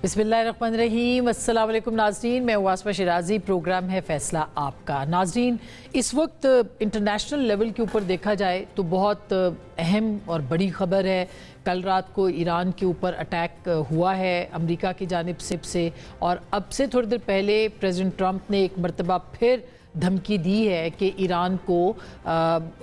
बिस्मिल्लाहिर्रहमानिर्रहीम। अस्सलाम वालेकुम नाज़रीन, मैं वास्मा शिराजी। प्रोग्राम है फैसला आपका। नाज़रीन, इस वक्त इंटरनेशनल लेवल के ऊपर देखा जाए तो बहुत अहम और बड़ी ख़बर है। कल रात को ईरान के ऊपर अटैक हुआ है अमेरिका की जानिब से और अब से थोड़ी देर पहले प्रेसिडेंट ट्रंप ने एक मरतबा फिर धमकी दी है कि ईरान को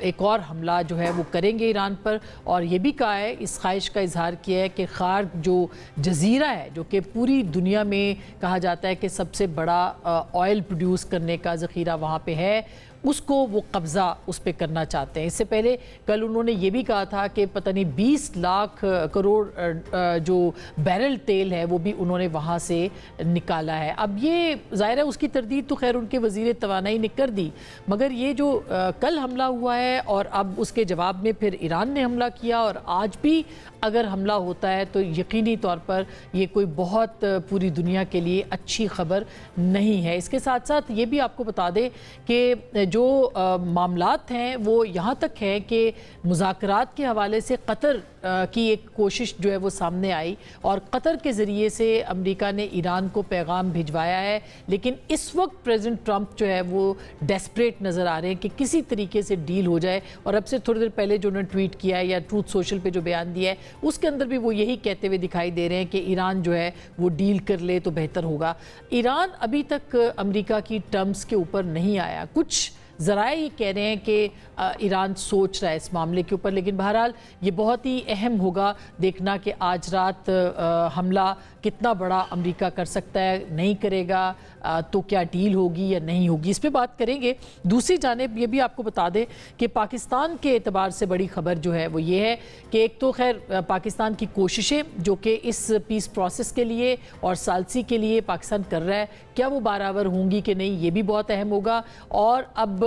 एक और हमला जो है वो करेंगे ईरान पर, और ये भी कहा है, इस ख्वाहिश का इजहार किया है कि खार जो जजीरा है, जो कि पूरी दुनिया में कहा जाता है कि सबसे बड़ा ऑयल प्रोड्यूस करने का ज़ख़ीरा वहाँ पे है, उसको वो कब्ज़ा उस पर करना चाहते हैं। इससे पहले कल उन्होंने ये भी कहा था कि पता नहीं 20 लाख करोड़ जो बैरल तेल है वो भी उन्होंने वहाँ से निकाला है। अब ये ज़ाहिर है उसकी तरदीद तो खैर उनके वज़ीर तवानाई ने कर दी, मगर ये जो कल हमला हुआ है और अब उसके जवाब में फिर ईरान ने हमला किया, और आज भी अगर हमला होता है तो यकीनी तौर पर ये कोई बहुत पूरी दुनिया के लिए अच्छी खबर नहीं है। इसके साथ साथ ये भी आपको बता दें कि जो मामलात हैं वो यहाँ तक है कि मुज़ाकरात के हवाले से कतर की एक कोशिश जो है वो सामने आई और कतर के ज़रिए से अमेरिका ने ईरान को पैगाम भिजवाया है, लेकिन इस वक्त प्रेसिडेंट ट्रंप जो है वो डेस्परेट नज़र आ रहे हैं कि किसी तरीके से डील हो जाए। और अब से थोड़ी देर पहले जो उन्होंने ट्वीट किया है या ट्रूथ सोशल पे जो बयान दिया है उसके अंदर भी वो यही कहते हुए दिखाई दे रहे हैं कि ईरान जो है वो डील कर ले तो बेहतर होगा। ईरान अभी तक अमेरिका की टर्म्स के ऊपर नहीं आया। कुछ ज़राए ये कह रहे हैं कि ईरान सोच रहा है इस मामले के ऊपर, लेकिन बहरहाल ये बहुत ही अहम होगा देखना कि आज रात हमला कितना बड़ा अमेरिका कर सकता है, नहीं करेगा तो क्या डील होगी या नहीं होगी, इस पे बात करेंगे। दूसरी जानिब ये भी आपको बता दें कि पाकिस्तान के एतबार से बड़ी खबर जो है वो ये है कि एक तो खैर पाकिस्तान की कोशिशें जो कि इस पीस प्रोसेस के लिए और सालसी के लिए पाकिस्तान कर रहा है, क्या वो बराबर होंगी कि नहीं, ये भी बहुत अहम होगा। और अब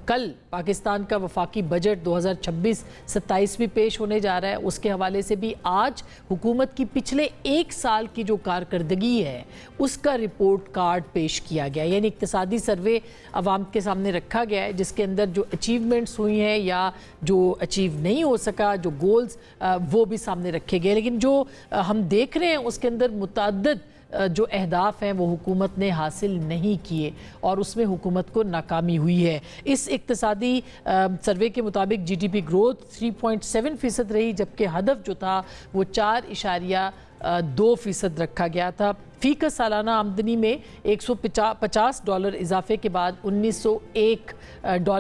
कल पाकिस्तान का वफाकी बजट 2026-27 भी पेश होने जा रहा है, उसके हवाले से भी आज हुकूमत की पिछले एक साल की जो कारकर्दगी है उसका रिपोर्ट कार्ड पेश किया गया, यानी इक्तिसादी सर्वे अवाम के सामने रखा गया है, जिसके अंदर जो अचीवमेंट्स हुई हैं या जो अचीव नहीं हो सका, जो गोल्स वो भी सामने रखे गए। लेकिन जो हम देख रहे हैं उसके अंदर मुतअद्दिद जो अहदाफ हैं वो हुकूमत ने हासिल नहीं किए और उसमें हुकूमत को नाकामी हुई है। इस इक्तिसादी सर्वे के मुताबिक GDP ग्रोथ 3.7% रही, जबकि हदफ जो था वो 4.2% रखा गया था। फी का सालाना आमदनी में $150 इजाफे के बाद $1901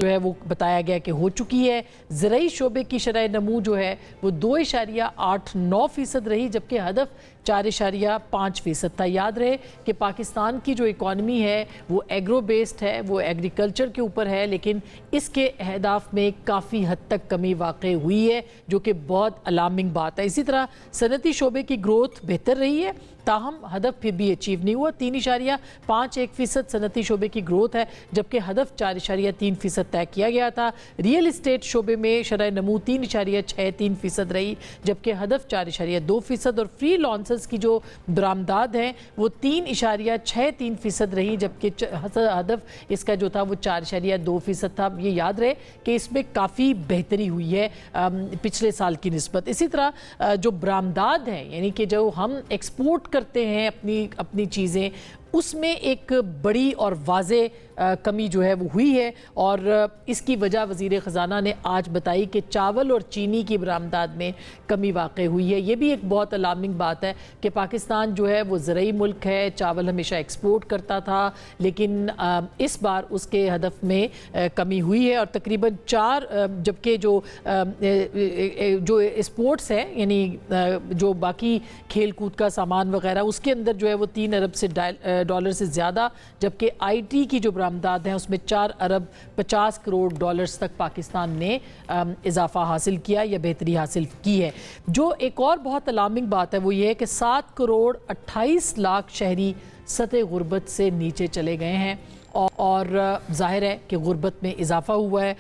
है वो बताया गया कि हो चुकी है। ज़राई शोबे की शरह नमू जो है वो 2.89% रही, जबकि हदफ 4.5% था। याद रहे कि पाकिस्तान की जो इकॉनमी है वो एग्रो बेस्ड है, वो एग्रीकल्चर के ऊपर है, लेकिन इसके अहदाफ में काफ़ी हद तक कमी वाक़ई हुई है, जो कि बहुत अलार्मिंग बात है। इसी तरह सनती शोबे की ग्रोथ बेहतर रही है, ताहम हदफ फिर भी अचीव नहीं हुआ। 3.51% सनती शोबे की ग्रोथ है, जबकि हदफ 4.3% तय किया गया था। रियल इस्टेट शोबे में शरह नमू 3.63% रही, जबकि हदफ 4.2%, और फ्री लॉन्सर्स की जो बरामदात हैं वो 3.63% रही, जबकि हदफ इसका जो था वो 4.2% था। ये याद रहे कि इसमें काफ़ी बेहतरी हुई है पिछले साल की निस्बत। इसी तरह जो बरामदात हैं, यानी कि जो हम एक्सपोर्ट करते हैं अपनी चीज़ें, उसमें एक बड़ी और वाज़े कमी जो है वो हुई है, और इसकी वजह वज़ीर ख़ज़ाना ने आज बताई कि चावल और चीनी की बरामदात में कमी वाक़ई हुई है। ये भी एक बहुत अलार्मिंग बात है कि पाकिस्तान जो है वो ज़रई मुल्क है, चावल हमेशा एक्सपोर्ट करता था, लेकिन इस बार उसके हदफ में कमी हुई है और तकरीबन 4, जबकि जो स्पोर्ट्स है यानी जो बाकी खेल कूद का सामान वगैरह, उसके अंदर जो है वो 3 अरब से डॉलर से ज़्यादा, जबकि IT की जो बरामदात हैं उसमें 4.50 करोड़ तक पाकिस्तान ने इजाफा हासिल किया या बेहतरी हासिल की है। जो एक और बहुत अलार्मिंग बात है वो ये है कि 7.28 करोड़ शहरी सतह गुर्बत से नीचे चले गए हैं, और ज़ाहिर है कि गुर्बत में इजाफ़ा हुआ है।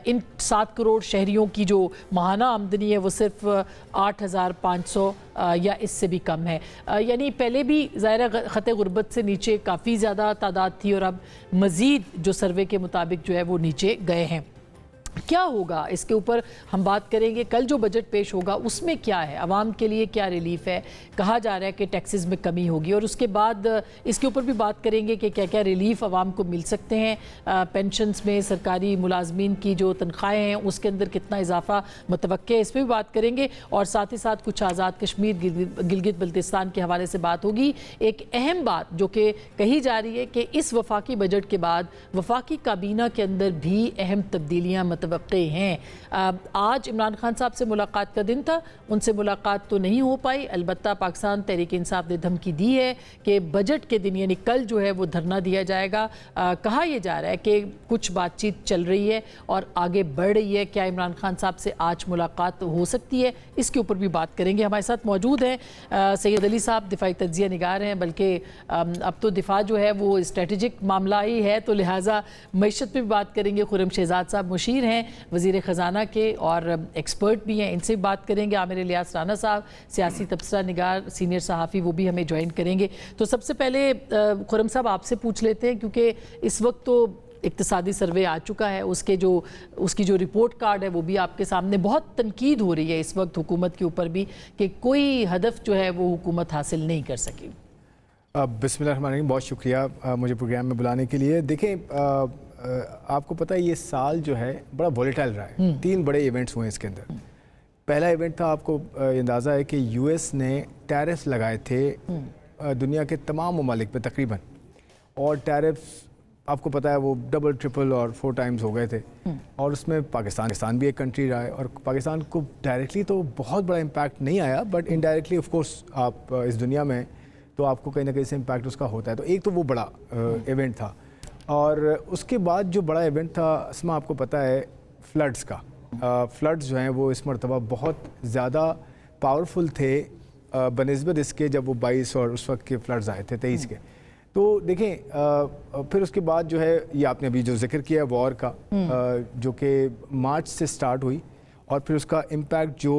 इन 7 करोड़ शहरियों की जो माहाना आमदनी है वो सिर्फ 8,500 या इससे भी कम है, यानी पहले भी ज़ाहिर ख़त गुर्बत से नीचे काफ़ी ज़्यादा तादाद थी और अब मज़ीद जो सर्वे के मुताबिक जो है वो नीचे गए हैं। क्या होगा इसके ऊपर हम बात करेंगे। कल जो बजट पेश होगा उसमें क्या है, आवाम के लिए क्या रिलीफ है, कहा जा रहा है कि टैक्सेस में कमी होगी, और उसके बाद इसके ऊपर भी बात करेंगे कि क्या क्या रिलीफ आवाम को मिल सकते हैं। पेंशन्स में सरकारी मुलाजमीन की जो तनख्वाहें हैं उसके अंदर कितना इजाफा मुतवक्के है, इस पर भी बात करेंगे। और साथ ही साथ कुछ आज़ाद कश्मीर गिलगित बल्तिस्तान के हवाले से बात होगी। एक अहम बात जो कि कही जा रही है कि इस वफाकी बजट के बाद वफाकी काबीना के अंदर भी अहम तब्दीलियाँ हैं। आज इमरान खान साहब से मुलाकात का दिन था, उनसे मुलाकात तो नहीं हो पाई। अलबत्ता पाकिस्तान तहरीक इंसाफ ने धमकी दी है कि बजट के दिन यानी कल जो है वो धरना दिया जाएगा। कहा यह जा रहा है कि कुछ बातचीत चल रही है और आगे बढ़ रही है। क्या इमरान खान साहब से आज मुलाकात हो सकती है, इसके ऊपर भी बात करेंगे। हमारे साथ मौजूद हैं सैयद अली साहब, दिफाई तज्जिया निगार हैं, बल्कि अब तो दिफा जो है वो स्ट्रेटेजिक मामला ही है, तो लिहाजा मईशत पर भी बात करेंगे। खुर्रम शहजाद साहब मुशीर हैं वज़ीर ख़जाना के और एक्सपर्ट भी हैं, इनसे बात करेंगे। आमिर इलियास राना साहब सियासी तबसरा निगार सीनियर सहाफ़ी, वो भी हमें ज्वाइन करेंगे। तो सबसे पहले खुर्रम साहब आपसे पूछ लेते हैं, क्योंकि इस वक्त तो इक्तिसादी सर्वे आ चुका है, उसकी जो रिपोर्ट कार्ड है वो भी आपके सामने। बहुत तनकीद हो रही है इस वक्त हुकूमत के ऊपर भी कि कोई हदफ जो है वो हुकूमत हासिल नहीं कर सकी। बिस्मिल्लाहिर्रहमानिर्रहीम, बहुत शुक्रिया मुझे प्रोग्राम में बुलाने के लिए। देखें, आपको पता है ये साल जो है बड़ा वॉलेटाइल रहा है। 3 बड़े इवेंट्स हुए इसके अंदर। पहला इवेंट था, आपको अंदाज़ा है कि यूएस ने टैरिफ्स लगाए थे दुनिया के तमाम ममालिक पे तकरीबन, और टैरिफ्स आपको पता है वो डबल ट्रिपल और 4 टाइम्स हो गए थे। और उसमें पाकिस्तान भी एक कंट्री रहा है, और पाकिस्तान को डायरेक्टली तो बहुत बड़ा इम्पैक्ट नहीं आया, बट इनडायरेक्टली ऑफ कोर्स आप इस दुनिया में तो आपको कहीं ना कहीं से इम्पैक्ट उसका होता है। तो एक तो वो बड़ा इवेंट था, और उसके बाद जो बड़ा इवेंट था इसमें आपको पता है फ्लड्स का। फ्लड्स जो हैं वो इस मरतबा बहुत ज़्यादा पावरफुल थे बनिस्बत इसके जब वो 22 और उस वक्त के फ्लड्स आए थे 23 के। तो देखें, फिर उसके बाद जो है ये आपने अभी जो जिक्र किया वॉर का, जो कि मार्च से स्टार्ट हुई, और फिर उसका इम्पैक्ट जो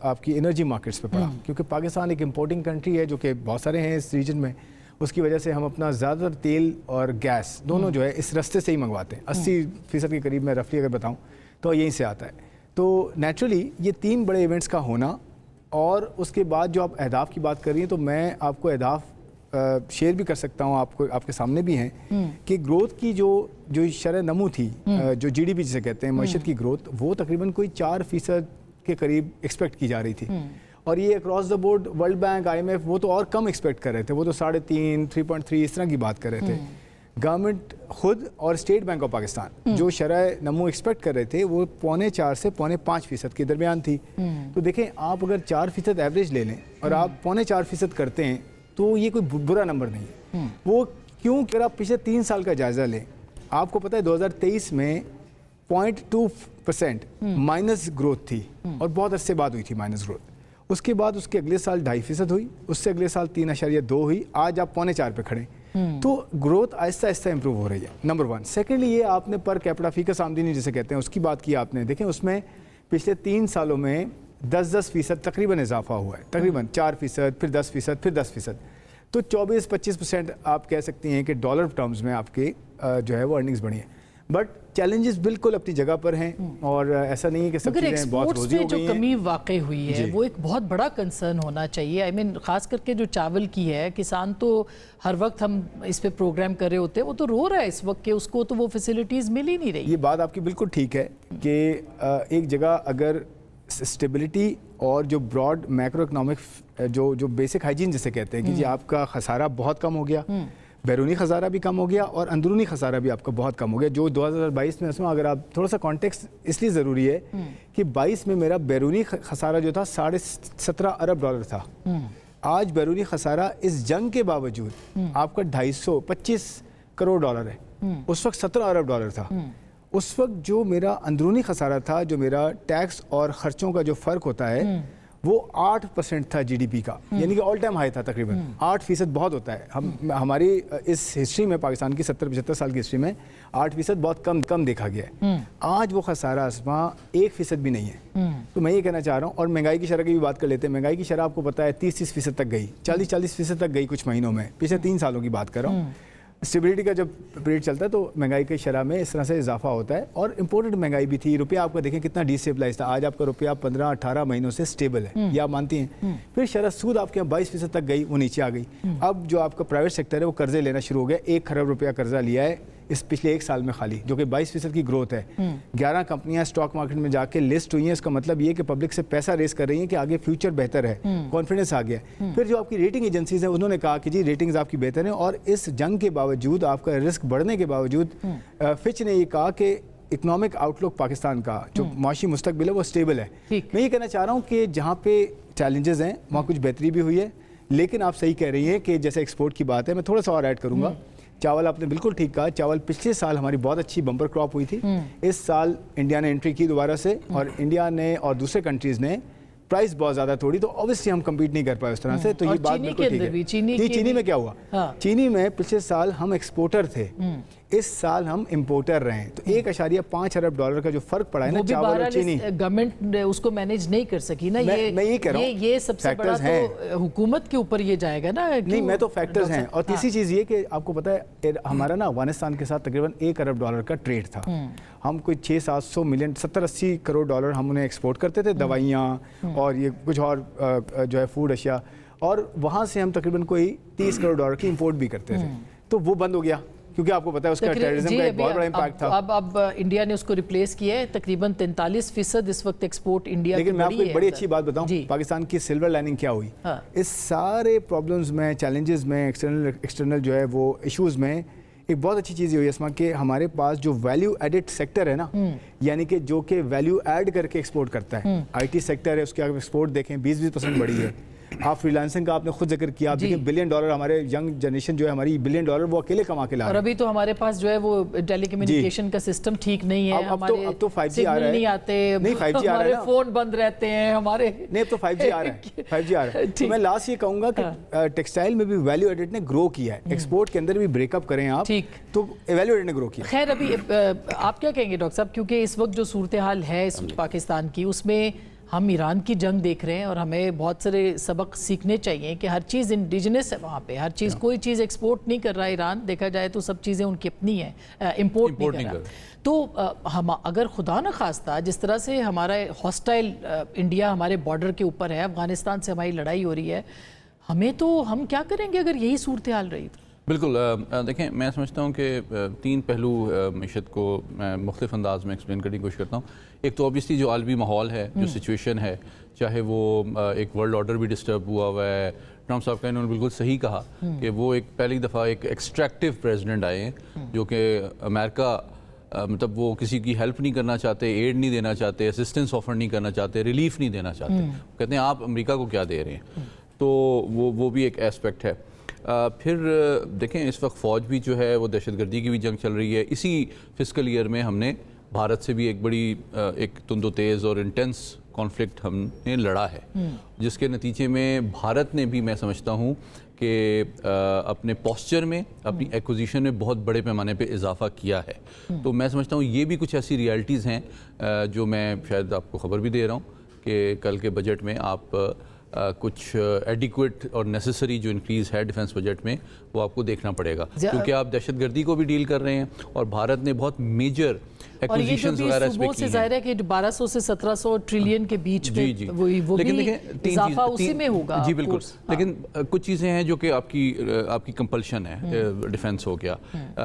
आपकी एनर्जी मार्केट्स पे पड़ा, क्योंकि पाकिस्तान एक इम्पोर्टिंग कंट्री है जो कि बहुत सारे हैं इस रीजन में। उसकी वजह से हम अपना ज़्यादातर तेल और गैस दोनों जो है इस रास्ते से ही मंगवाते हैं। 80% के करीब मैं रफली अगर बताऊं तो यहीं से आता है। तो नेचुरली ये 3 बड़े इवेंट्स का होना, और उसके बाद जो आप अहदाफ की बात कर रही हैं, तो मैं आपको अहदाफ शेयर भी कर सकता हूं, आपके सामने भी हैं कि ग्रोथ की जो शरह नमू थी, जो GDP जिसे कहते हैं मईशत की ग्रोथ, वो तकरीबन कोई 4% के करीब एक्सपेक्ट की जा रही थी। और ये across the board world bank, IMF वो तो और कम एक्सपेक्ट कर रहे थे, वो तो 3.5, 3.3 इस तरह की बात कर रहे थे। गवर्नमेंट खुद और स्टेट बैंक ऑफ पाकिस्तान जो शरह नमू एक्सपेक्ट कर रहे थे वो 4.25 से 5.5% के दरमियान थी। तो देखें, आप अगर 4% एवरेज ले लें और आप 4.25% करते हैं तो ये कोई बुरा नंबर नहीं है। वो क्यों, अगर आप पिछले 3 साल का जायज़ा लें, आपको पता है 2023 में 0.2% माइनस ग्रोथ थी, और बहुत अरसे बाद हुई थी माइनस ग्रोथ। उसके बाद उसके अगले साल 2.5% हुई, उससे अगले साल 3.2 हुई, आज आप 4.25 पे खड़े। तो ग्रोथ आहिस्ता आहिस्ता इंप्रूव हो रही है, नंबर 1। सेकेंडली, ये आपने पर कैपिटा फीकस आमदनी जिसे कहते हैं उसकी बात की आपने। देखें, उसमें पिछले 3 सालों में 10% तकरीबन इजाफा हुआ है, तकरीबन 4%, फिर 10%, फिर 10%। तो 24-25% आप कह सकती हैं कि डॉलर टर्म्स में आपके जो है वो अर्निंग्स बढ़ी हैं। बट चैलेंजेस बिल्कुल अपनी जगह पर हैं, और ऐसा नहीं है कि सब चीज़ें बहुत रोजी हो गई हैं। जो कमी वाकई हुई है वो एक बहुत बड़ा कंसर्न होना चाहिए। आई मीन खास करके जो चावल की है, किसान तो हर वक्त हम इस पे प्रोग्राम कर रहे होते हैं, वो तो रो रहा है इस वक्त कि उसको तो वो फैसिलिटीज़ मिल ही नहीं रही। ये बात आपकी बिल्कुल ठीक है कि एक जगह अगर स्टेबिलिटी और जो ब्रॉड मैक्रो इकोनॉमिक जो बेसिक हाइजीन जिसे कहते हैं कि जी आपका खसारा बहुत कम हो गया, बैरूनी खसारा भी कम हो गया और अंदरूनी खसारा भी आपका बहुत कम हो गया। जो 2022 में, उसमें अगर आप थोड़ा सा कॉन्टेक्स्ट इसलिए ज़रूरी है कि 22 में मेरा बैरूनी खसारा जो था $17.5 अरब था। आज बैरूनी खसारा इस जंग के बावजूद आपका $225 करोड़ है। उस वक्त $17 अरब था। उस वक्त जो मेरा अंदरूनी खसारा था, जो मेरा टैक्स और ख़र्चों का जो फ़र्क होता है, वो 8% था GDP का, यानी कि ऑल टाइम हाई था तकरीबन। 8% बहुत होता है। हमारी इस हिस्ट्री में, पाकिस्तान की 70-75 साल की हिस्ट्री में 8% बहुत कम देखा गया है। आज वो खसारा आसमां 1% भी नहीं है। तो मैं ये कहना चाह रहा हूँ, और महंगाई की शरह की भी बात कर लेते हैं। महंगाई की शरह आपको पता है 30-30% तक गई, 40-40% तक गई कुछ महीनों में, पिछले 3 सालों की बात कर रहा हूँ। स्टेबिलिटी का जब पीरियड चलता है तो महंगाई की शरह में इस तरह से इजाफा होता है, और इम्पोर्टेड महंगाई भी थी। रुपया आपका देखें कितना डिस्टेबलाइज था, आज आपका रुपया 15-18 महीनों से स्टेबल है, ये आप मानती हैं। फिर शरह सूद आपके यहाँ 22% तक गई, वो नीचे आ गई। अब जो आपका प्राइवेट सेक्टर है वो कर्जे लेना शुरू हो गया, 1 खरब रुपया कर्जा लिया है इस पिछले 1 साल में खाली, जो कि 22% की ग्रोथ है। 11 कंपनियां स्टॉक मार्केट में जाके लिस्ट हुई हैं। इसका मतलब ये कि पब्लिक से पैसा रेस कर रही हैं कि आगे फ्यूचर बेहतर है, कॉन्फिडेंस आ गया। फिर जो आपकी रेटिंग एजेंसीज हैं उन्होंने कहा कि जी रेटिंग्स आपकी बेहतर हैं, और इस जंग के बावजूद, आपका रिस्क बढ़ने के बावजूद, फिच ने ये कहा कि इकोनॉमिक आउटलुक पाकिस्तान का जो माशी मुस्तकबिल है वो स्टेबल है। मैं ये कहना चाह रहा हूँ कि जहाँ पे चैलेंजेस हैं वहाँ कुछ बेहतरी भी हुई है, लेकिन आप सही कह रही हैं कि जैसे एक्सपोर्ट की बात है, मैं थोड़ा सा और ऐड करूँगा। चावल आपने बिल्कुल ठीक कहा, चावल पिछले साल हमारी बहुत अच्छी बम्पर क्रॉप हुई थी। इस साल इंडिया ने एंट्री की दोबारा से, और इंडिया ने और दूसरे कंट्रीज़ ने प्राइस बहुत ज़्यादा तोड़ी, तो ऑब्वियसली हम कम्पीट नहीं कर पाए उस तरह से। तो ये बात बिल्कुल ठीक है। चीनी में क्या हुआ? चीनी में पिछले साल हम एक्सपोर्टर थे, इस साल हम इंपोर्टर रहे हैं। तो $1.5 अरब का जो फर्क पड़ा है ना चावल और चीनी, गवर्नमेंट उसको मैनेज नहीं कर सकी ना। मैं ये कह रहा हूँ, ये सबसे बड़ा तो हुकूमत के ऊपर ये जाएगा ना। नहीं, मैं तो फैक्टर्स हैं। और तीसरी चीज़ ये कि आपको पता है हमारा ना अफगानिस्तान के साथ तकरीबन $1 अरब का ट्रेड था। हम कोई 600-700 मिलियन, 70-80 करोड़ डॉलर हम उन्हें एक्सपोर्ट करते थे, दवाइयाँ और ये कुछ और जो है फूड अशिया, और वहाँ से हम तकरीबन कोई $30 करोड़ की इंपोर्ट भी करते थे। तो वो बंद हो गया, क्योंकि आपको पता है उसका टेररिज्म का एक बहुत बड़ा इम्पैक्ट था। अब इंडिया ने उसको रिप्लेस किया है, तकरीबन 43% इस वक्त एक्सपोर्ट इंडिया। लेकिन मैं आपको एक बड़ी अच्छी बात बताऊं, पाकिस्तान की सिल्वर लाइनिंग क्या हुई? इस सारे प्रॉब्लम्स में, चैलेंजेस में, एक्सटर्नल जो है वो इश्यूज में, एक बहुत अच्छी चीज़ ये हुई इसमें कि हमारे पास जो वैल्यू एडिड सेक्टर है ना, यानी कि जो कि वैल्यू ऐड करके एक्सपोर्ट करता है, आईटी सेक्टर है, उसकी आप एक्सपोर्ट देखें 20% बढ़ी है। आप फ्रीलांसिंग का आपने खुद जिक्र किया, आप देखिए $1 बिलियन हमारे यंग जनरेशन जो है हमारी $1 बिलियन वो अकेले कमा के ला रहे हैं। और अभी तो हमारे पास जो है वो टेलीकम्युनिकेशन का सिस्टम ठीक नहीं है, अब तो 5G आ रहा है, नहीं आते, नहीं 5G आ रहा है, फोन बंद रहते हैं हमारे, नहीं अब तो 5G आ रहा है, 5G आ रहा है। तो मैं लास्ट ये कहूँगा कि टेक्सटाइल में भी वैल्यू एडिड ने ग्रो किया है, एक्सपोर्ट के अंदर भी ब्रेकअप करें आप, तो वैल्यू एडिड ने ग्रो किया। खैर अभी आप क्या कहेंगे डॉक्टर साहब, क्योंकि इस वक्त जो सूरत हाल है इस पाकिस्तान की, उसमें हम ईरान की जंग देख रहे हैं, और हमें बहुत सारे सबक सीखने चाहिए कि हर चीज़ इंडिजिनस है वहाँ पे, हर चीज़, कोई चीज़ एक्सपोर्ट नहीं कर रहा है ईरान, देखा जाए तो सब चीज़ें उनकी अपनी हैं, इंपोर्ट नहीं कर रहा। तो हम अगर खुदा न खास्ता जिस तरह से हमारा हॉस्टाइल इंडिया हमारे बॉर्डर के ऊपर है, अफगानिस्तान से हमारी लड़ाई हो रही है, हम क्या करेंगे अगर यही सूरत हाल रही? बिल्कुल, देखें, मैं समझता हूँ कि 3 पहलू मीशत को मैं मुख्तलिफ अंदाज में एक्सप्लेन करने की कोशिश करता हूँ। एक तो ऑब्वियसली जो आलमी माहौल है, जो सिचुएशन है, चाहे वो एक वर्ल्ड ऑर्डर भी डिस्टर्ब हुआ है। ट्रम्प साहब का इन्होंने बिल्कुल सही कहा कि वो एक पहली दफ़ा एक एक्सट्रैक्टिव प्रेसिडेंट आए हैं, जो कि अमेरिका मतलब वो किसी की हेल्प नहीं करना चाहते, एड नहीं देना चाहते, असिस्टेंस ऑफर नहीं करना चाहते, रिलीफ नहीं देना चाहते। कहते हैं आप अमेरिका को क्या दे रहे हैं। तो वो भी एक एस्पेक्ट है। फिर देखें, इस वक्त फ़ौज भी जो है वो दहशतगर्दी की भी जंग चल रही है। इसी फिस्कल ईयर में हमने भारत से भी एक बड़ी एक तुंदो तेज़ और इंटेंस कॉन्फ्लिक्ट हमने लड़ा है, जिसके नतीजे में भारत ने भी, मैं समझता हूँ कि अपने पोस्चर में, अपनी एक्विजिशन में बहुत बड़े पैमाने पे इजाफा किया है। तो मैं समझता हूँ ये भी कुछ ऐसी रियलिटीज़ हैं जो मैं शायद आपको ख़बर भी दे रहा हूँ कि कल के बजट में आप कुछ एडिक्वेट और नेसेसरी जो इंक्रीज़ है डिफेंस बजट में, वो आपको देखना पड़ेगा, क्योंकि आप दहशतगर्दी को भी डील कर रहे हैं, और भारत ने बहुत मेजर एक्विजिशंस वगैरह सूबों से ज़ाहिर है कि 1200 से 1700 ट्रिलियन के बीच में वो भी इजाफा उसी में होगा। जी बिल्कुल, लेकिन कुछ चीज़ें हैं जो कि आपकी कंपल्शन है। डिफेंस हो गया,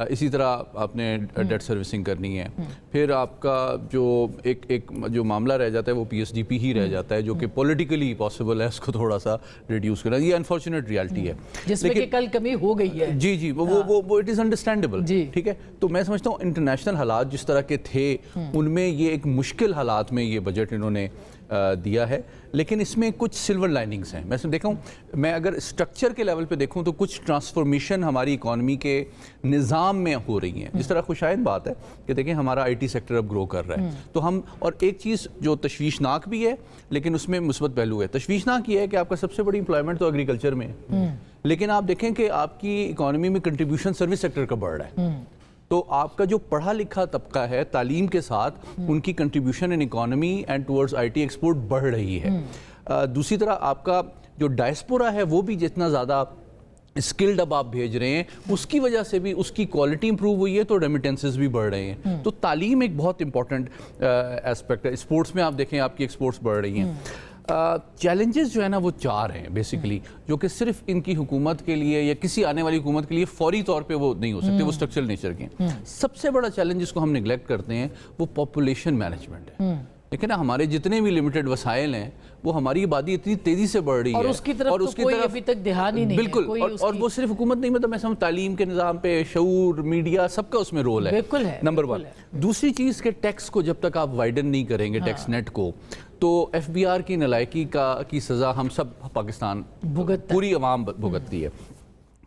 इसी तरह आपने डेट सर्विसिंग करनी है। फिर आपका जो एक जो मामला रह जाता है वो PSDP ही रह जाता है, जो कि पॉलिटिकली पॉसिबल है उसको थोड़ा सा रिड्यूस करना। ये अनफॉर्चुनेट रियलिटी है, जिसमें कि कल कमी हो गई है। जी वो इट इज़ अंडरस्टैंडेबल, ठीक है। तो मैं समझता हूँ इंटरनेशनल हालात जिस तरह के थे, उनमें ये एक मुश्किल हालात में ये बजट इन्होंने दिया है, लेकिन इसमें कुछ सिल्वर लाइनिंग्स हैं। मैं देखा हूँ, मैं अगर स्ट्रक्चर के लेवल पे देखूँ तो कुछ ट्रांसफॉर्मेशन हमारी इकॉनमी के निज़ाम में हो रही हैं। जिस तरह खुशाइन बात है कि देखें हमारा IT सेक्टर अब ग्रो कर रहा है, तो हम, और एक चीज़ जो तशवीशनाक भी है लेकिन उसमें मुस्बत पहलू है। तशवीशनाक ये है कि आपका सबसे बड़ी एम्प्लॉयमेंट तो एग्रीकल्चर में है, लेकिन आप देखें कि आपकी इकॉनमी में कंट्रीब्यूशन सर्विस सेक्टर का बढ़ रहा है। तो आपका जो पढ़ा लिखा तबका है, तालीम के साथ उनकी contribution in economy and towards IT export बढ़ रही है। दूसरी तरह आपका जो डायस्पोरा है वो भी जितना ज़्यादा اسکلڈ اب آپ بھیج رہے ہیں, اس کی وجہ سے بھی اس کی کوالٹی امپروو ہوئی ہے, تو ریمیٹنسز بھی بڑھ رہے ہیں. تو تعلیم ایک بہت امپورٹنٹ ایسپیکٹ ہے. اسپورٹس میں آپ دیکھیں آپ کی ایکسپورٹس بڑھ رہی ہیں. چیلنجز جو ہے نا وہ 4 ہیں بیسیکلی, جو کہ صرف ان کی حکومت کے لیے یا کسی آنے والی حکومت کے لیے فوری طور پہ وہ نہیں ہو سکتے, وہ اسٹرکچرل نیچر کے ہیں. سب سے بڑا چیلنج جس کو ہم نگلیکٹ کرتے ہیں وہ پاپولیشن مینجمنٹ ہے. لیکن نا ہمارے جتنے بھی لمیٹڈ وسائل ہیں وہ ہماری آبادی اتنی تیزی سے بڑھ رہی ہے, اور اس کی طرف تو کوئی ابھی تک دھیان ہی نہیں ہے. بالکل, اور وہ صرف حکومت نہیں, مطلب میں سمجھ تعلیم کے نظام پہ شعور, میڈیا, سب کا اس میں رول ہے. بالکل ہے, نمبر 1. دوسری چیز کہ ٹیکس کو جب تک آپ وائڈن نہیں کریں گے, ٹیکس نیٹ کو, تو ایف بی آر کی نالائکی کی سزا ہم سب پاکستان پوری عوام بھگتتی ہے.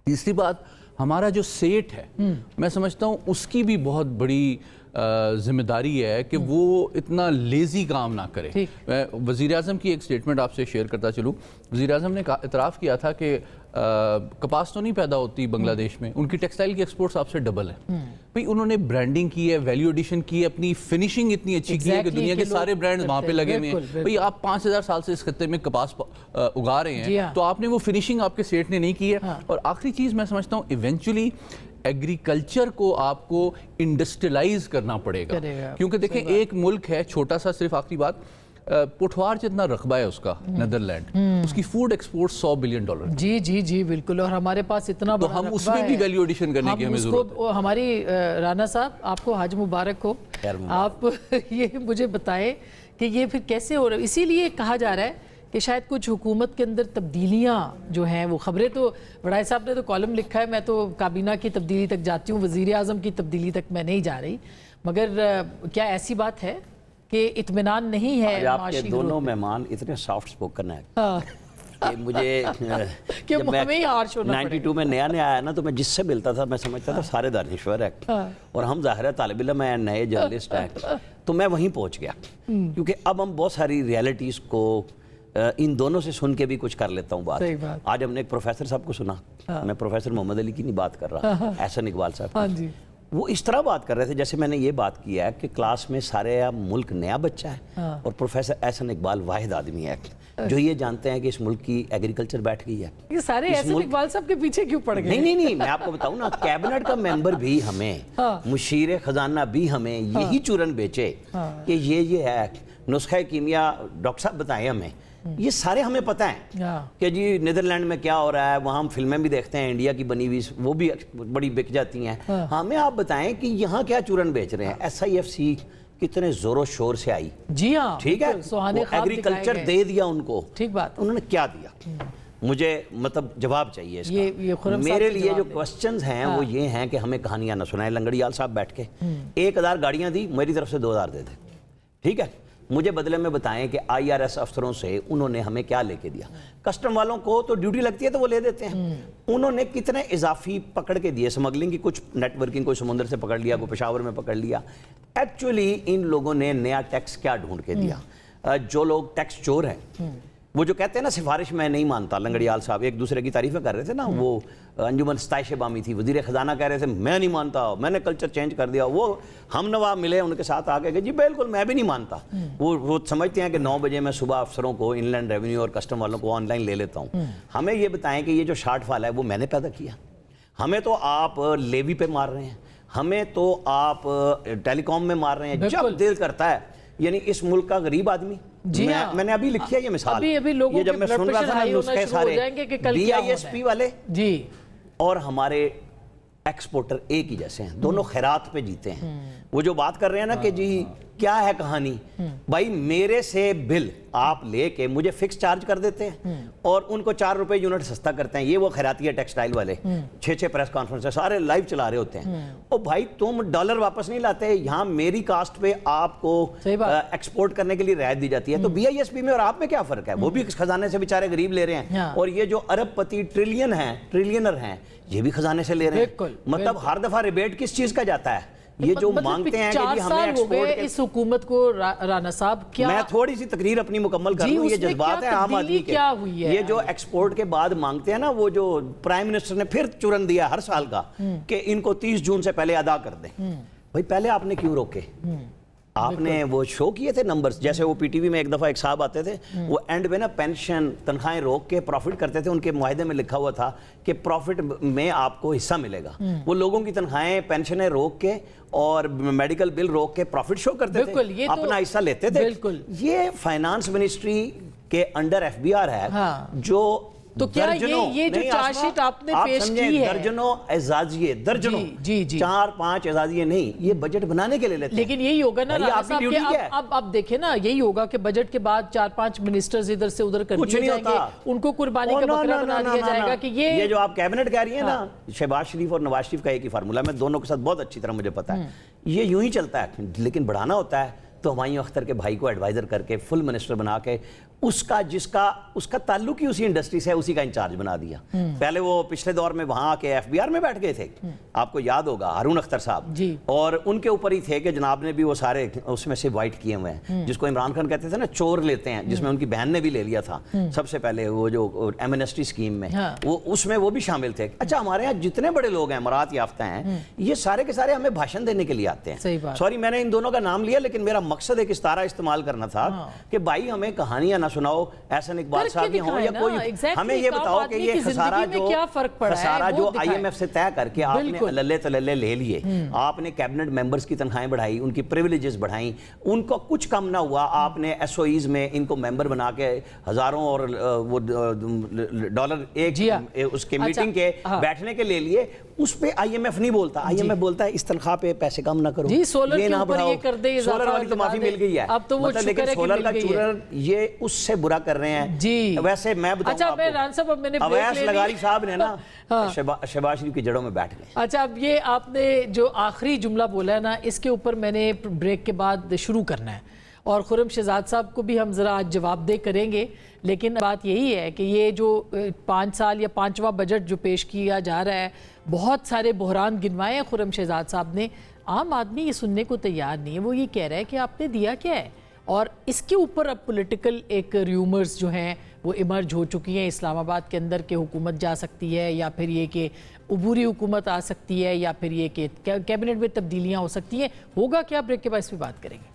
تیسری بات, ہمارا جو سیٹ ہے میں سمجھتا ہوں اس کی بھی بہت بڑی ذمہ داری ہے کہ وہ اتنا لیزی کام نہ کرے. میں وزیر اعظم کی ایک سٹیٹمنٹ آپ سے شیئر کرتا چلوں. وزیر اعظم نے اعتراف کیا تھا کہ کپاس تو نہیں پیدا ہوتی بنگلہ دیش میں, ان کی ٹیکسٹائل کی ایکسپورٹس آپ سے ڈبل ہیں. بھئی انہوں نے برانڈنگ کی ہے, ویلیو ایڈیشن کی ہے, اپنی فنیشنگ اتنی اچھی کی ہے کہ دنیا کے سارے برانڈز وہاں پہ لگے ہوئے ہیں. بھئی آپ 5000 سال سے اس خطے میں کپاس اگا رہے ہیں, تو آپ نے وہ فنیشنگ آپ کے سیٹ نے نہیں کی ہے. اور آخری چیز میں سمجھتا ہوں ایونچولی ایگریکلچر کو آپ کو انڈسٹریلائز کرنا پڑے گا, کیونکہ دیکھیں ایک ملک ہے چھوٹا سا, صرف آخری بات, پٹھوار جتنا رقبہ ہے اس کا نیدرلینڈ, اس کی فوڈ ایکسپورٹ $100 بلین. جی جی جی بالکل, اور ہمارے پاس اتنا بڑا تو ہم اس میں بھی ویلیو ایڈیشن کرنے کی ہمیں ضرورت ہے. ہماری رانا صاحب آپ کو حج مبارک ہو. آپ یہ مجھے بتائیں کہ یہ پھر کیسے ہو رہا ہے. اسی لیے کہا جا رہا ہے کہ شاید کچھ حکومت کے اندر تبدیلیاں جو ہیں, وہ خبریں تو وڑائے صاحب نے تو کالم لکھا ہے, میں تو کابینہ کی تبدیلی تک جاتی ہوں, وزیر اعظم کی تبدیلی تک میں نہیں جا رہی, مگر کیا ایسی بات ہے کہ اطمینان نہیں ہے؟ آپ کے دونوں مہمان اتنے سافٹ سپوکن ہیں کہ مجھے کہ ہمیں ہی ہارش ہونا پڑے. 92 میں نیا آیا نا, تو میں جس سے ملتا تھا میں سمجھتا تھا سارے دانشور ہیں, اور ہم ظاہر ہے طالب علم ہیں, نئے جرنلسٹ ہیں, تو میں وہیں پہنچ گیا. کیونکہ اب ہم بہت ساری ریالٹیز کو ان دونوں سے سن کے بھی کچھ کر لیتا ہوں بات. آج ہم نے ایک پروفیسر صاحب کو سنا, میں پروفیسر محمد علی کی نہیں بات کر رہا, احسن اقبال صاحب, وہ اس طرح بات کر رہے تھے جیسے میں نے یہ بات کیا ہے کہ کلاس میں سارے ملک نیا بچہ ہے, اور پروفیسر احسن اقبال واحد آدمی ہے جو یہ جانتے ہیں کہ اس ملک کی ایگریکلچر بیٹھ گئی ہے. یہ سارے احسن اقبال صاحب کے پیچھے کیوں پڑ گئے؟ نہیں, میں آپ کو بتاؤں نا, کیبنٹ کا ممبر بھی ہمیں, مشیر خزانہ بھی ہمیں یہی چورن بیچے کہ یہ ہے نسخہ کیمیا, ڈاکٹر صاحب بتائیں ہمیں, یہ سارے ہمیں پتہ ہیں کہ جی نیدرلینڈ میں کیا ہو رہا ہے, وہاں ہم فلمیں بھی دیکھتے ہیں انڈیا کی بنی ہوئی, وہ بھی بڑی بک جاتی ہیں. ہمیں آپ بتائیں کہ یہاں کیا چورن بیچ رہے ہیں. SIFC کتنے زور و شور سے آئی, جی ہاں, ٹھیک ہے, ایگریکلچر دے دیا ان کو, ٹھیک بات, انہوں نے کیا دیا؟ مجھے مطلب جواب چاہیے اس کا. میرے لیے جو کوسچنز ہیں وہ یہ ہیں کہ ہمیں کہانیاں نہ سنائیں. لنگڑیال صاحب بیٹھ کے 1000 گاڑیاں دی, میری طرف سے 2000 دے دیں, ٹھیک ہے, مجھے بدلے میں بتائیں کہ IRS افسروں سے انہوں نے ہمیں کیا لے کے دیا. کسٹم والوں کو تو ڈیوٹی لگتی ہے تو وہ لے دیتے ہیں, انہوں نے کتنے اضافی پکڑ کے دیے. سمگلنگ کی کچھ نیٹ ورکنگ, کوئی سمندر سے پکڑ لیا, کوئی پشاور میں پکڑ لیا. ایکچولی ان لوگوں نے نیا ٹیکس کیا ڈھونڈ کے دیا؟ جو لوگ ٹیکس چور ہیں, وہ جو کہتے ہیں نا سفارش میں نہیں مانتا, لنگڑیال صاحب ایک دوسرے کی تعریفیں کر رہے تھے نا, وہ انجمن ستائش بامی تھی, وزیر خزانہ کہہ رہے تھے میں نہیں مانتا, میں نے کلچر چینج کر دیا. وہ ہم نواب ملے ان کے ساتھ آ کے کہ جی بالکل میں بھی نہیں مانتا. وہ سمجھتے ہیں کہ 9 بجے میں صبح افسروں کو, ان لینڈ ریونیو اور کسٹم والوں کو آن لائن لے لیتا ہوں. ہمیں یہ بتائیں کہ یہ جو شارٹ فال ہے وہ میں نے پیدا کیا؟ ہمیں تو آپ لیوی پہ مار رہے ہیں, ہمیں تو آپ ٹیلی کام میں مار رہے ہیں. جب دل کرتا ہے, یعنی اس ملک کا غریب آدمی, میں نے ابھی لکھی ہے یہ مثال, یہ جب میں سن رہا تھا نا نسخے سارے BISP والے جی اور ہمارے ایکسپورٹر ایک ہی جیسے ہیں, دونوں خیرات پہ جیتے ہیں. وہ جو بات کر رہے ہیں نا کہ جی کیا ہے کہانی, بھائی میرے سے بل آپ لے کے مجھے فکس چارج کر دیتے ہیں اور ان کو 4 روپے یونٹ سستا کرتے ہیں. یہ وہ خیراتی ہے ٹیکسٹائل والے, 6 پریس کانفرنس سارے لائیو چلا رہے ہوتے ہیں. او بھائی تم ڈالر واپس نہیں لاتے, یہاں میری کاسٹ پہ آپ کو ایکسپورٹ کرنے کے لیے رعایت دی جاتی ہے. تو BISP میں اور آپ میں کیا فرق ہے؟ وہ بھی خزانے سے بیچارے غریب لے رہے ہیں, اور یہ جو ارب پتی ٹریلینر ہیں یہ بھی خزانے سے لے رہے ہیں. مطلب ہر دفعہ ریبیٹ کس چیز کا جاتا ہے؟ یہ جو مانگتے ہیں کہ جی ہمیں ایکسپورٹ کے, اس حکومت کو رانا صاحب کیا, میں تھوڑی سی تقریر اپنی مکمل کر لوں. یہ جذبات ہیں عام آدمی کے, یہ جو ایکسپورٹ کے بعد مانگتے ہیں نا, وہ جو پرائم منسٹر نے پھر چورن دیا ہر سال کا کہ ان کو 30 جون سے پہلے ادا کر دیں. بھائی پہلے آپ نے کیوں روکے؟ آپ نے وہ شو کیے تھے نمبرز، جیسے وہ پی ٹی وی میں ایک دفعہ ایک صاحب آتے تھے، وہ اینڈ میں نا پینشن تنخواہیں روک کے پروفٹ کرتے تھے، ان کے معاہدے میں لکھا ہوا تھا کہ پروفٹ میں آپ کو حصہ ملے گا. وہ لوگوں کی تنخواہیں پینشنیں روک کے اور میڈیکل بل روک کے پروفٹ شو کرتے تھے، اپنا حصہ لیتے تھے. یہ فائنانس منسٹری کے انڈر ایف بی آر ہے جو تو کیا یہ جو چارج شیٹ آپ نے پیش کی ہے، درجنوں اعزازیے، درجنوں 4-5 اعزازیے نہیں، یہ بجٹ بنانے کے لیے لیتے ہیں. لیکن یہی ہوگا نا رانا صاحب کہ اب دیکھیں نا، یہی ہوگا کہ بجٹ کے بعد 4-5 منسٹرز ادھر سے ادھر کر دیے جائیں گے، ان کو قربانی کا بکرا بنا دیا جائے گا. کہ یہ جو آپ کیبنٹ کہہ رہی ہیں نا، شہباز شریف اور نواز شریف کا ایک ہی فارمولا، میں دونوں کے ساتھ بہت اچھی طرح مجھے پتا ہے، یہ یوں ہی چلتا ہے. لیکن بڑھانا ہوتا ہے تو ہمایوں اختر کے بھائی کو ایڈوائزر کر کے فل منسٹر بنا کے اس کا تعلق ہی اسی انڈسٹری سے ہے، اسی کا انچارج بنا دیا. پہلے وہ پچھلے دور میں وہاں کے ایف بی آر میں بیٹھ گئے تھے، آپ کو یاد ہوگا ہارون اختر صاحب، اور ان کے اوپر ہی تھے کہ جناب نے بھی وہ سارے اس میں سے وائٹ کیے ہوئے ہیں، جس کو عمران خان کہتے تھے نا چور لیتے ہیں، جس میں ان کی بہن نے بھی لے لیا تھا سب سے پہلے، وہ جو ایمنسٹی اسکیم میں وہ اس میں وہ بھی شامل تھے. اچھا ہمارے یہاں جتنے بڑے لوگ ہیں مراد یافتہ ہیں، یہ سارے کے سارے ہمیں بھاشن دینے کے لیے آتے ہیں. سوری میں نے ان دونوں کا نام لیا، لیکن میرا مقصد ایک استعارہ استعمال کرنا تھا کہ بھائی ہمیں کہانیاں نہ سناؤ، احسن اقبال صاحب کی ہوں یا کوئی، ہمیں یہ بتاؤ کہ یہ خسارہ جو آئی ایم ایف سے طے کر کے آپ نے للے تللے لے لیے، آپ نے کیبنٹ ممبرز کی تنخواہیں بڑھائی، ان کی پریویلیجز بڑھائیں، ان کو کچھ کم نہ ہوا، آپ نے ایس او ایز میں ان کو ممبر بنا کے ہزاروں اور وہ ڈالر ایک اس کے میٹنگ کے بیٹھنے کے لے لیے. اس پہ آئی ایم ایف نہیں بولتا، آئی ایم ایف بولتا ہے اس تنخواہ پہ پیسے کم نہ کرو، یہ نہ بڑھاؤ. سولر والی تو معافی مل گئی ہے، لیکن سولر کا چورر یہ اس سے برا کر رہے ہیں. ویسے میں بتاؤں آپ کو، اویس لغاری صاحب نے نا شہباز شریف کی جڑوں میں بیٹھ گئے. اچھا اب یہ آپ نے جو آخری جملہ بولا ہے نا، اس کے اوپر میں نے بریک کے بعد شروع کرنا ہے، اور خرم شہزاد صاحب کو بھی ہم ذرا آج جواب دہ کریں گے. لیکن بات یہی ہے کہ یہ جو 5 سال یا 5واں بجٹ جو پیش کیا جا رہا ہے، بہت سارے بحران گنوائے ہیں خرم شہزاد صاحب نے. عام آدمی یہ سننے کو تیار نہیں ہے، وہ یہ کہہ رہا ہے کہ آپ نے دیا کیا ہے، اور اس کے اوپر اب پولیٹیکل ایک ریومرز جو ہیں وہ ایمرج ہو چکی ہیں اسلام آباد کے اندر، کہ حکومت جا سکتی ہے، یا پھر یہ کہ عبوری حکومت آ سکتی ہے، یا پھر یہ کہ کیبنٹ میں تبدیلیاں ہو سکتی ہیں. ہوگا کیا؟ بریک کے بعد اس پہ بات کریں گے.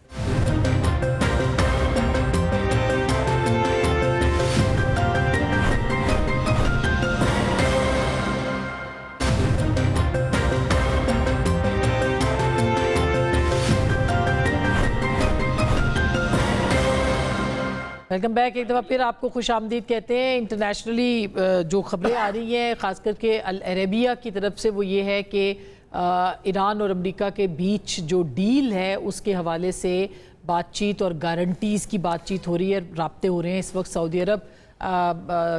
Welcome back. ایک دفعہ پھر آپ کو خوش آمدید کہتے ہیں. انٹرنیشنلی جو خبریں آ رہی ہیں خاص کر کے العربیہ کی طرف سے، وہ یہ ہے کہ ایران اور امریکہ کے بیچ جو ڈیل ہے اس کے حوالے سے بات چیت اور گارنٹیز کی بات چیت ہو رہی ہے، رابطے ہو رہے ہیں اس وقت سعودی عرب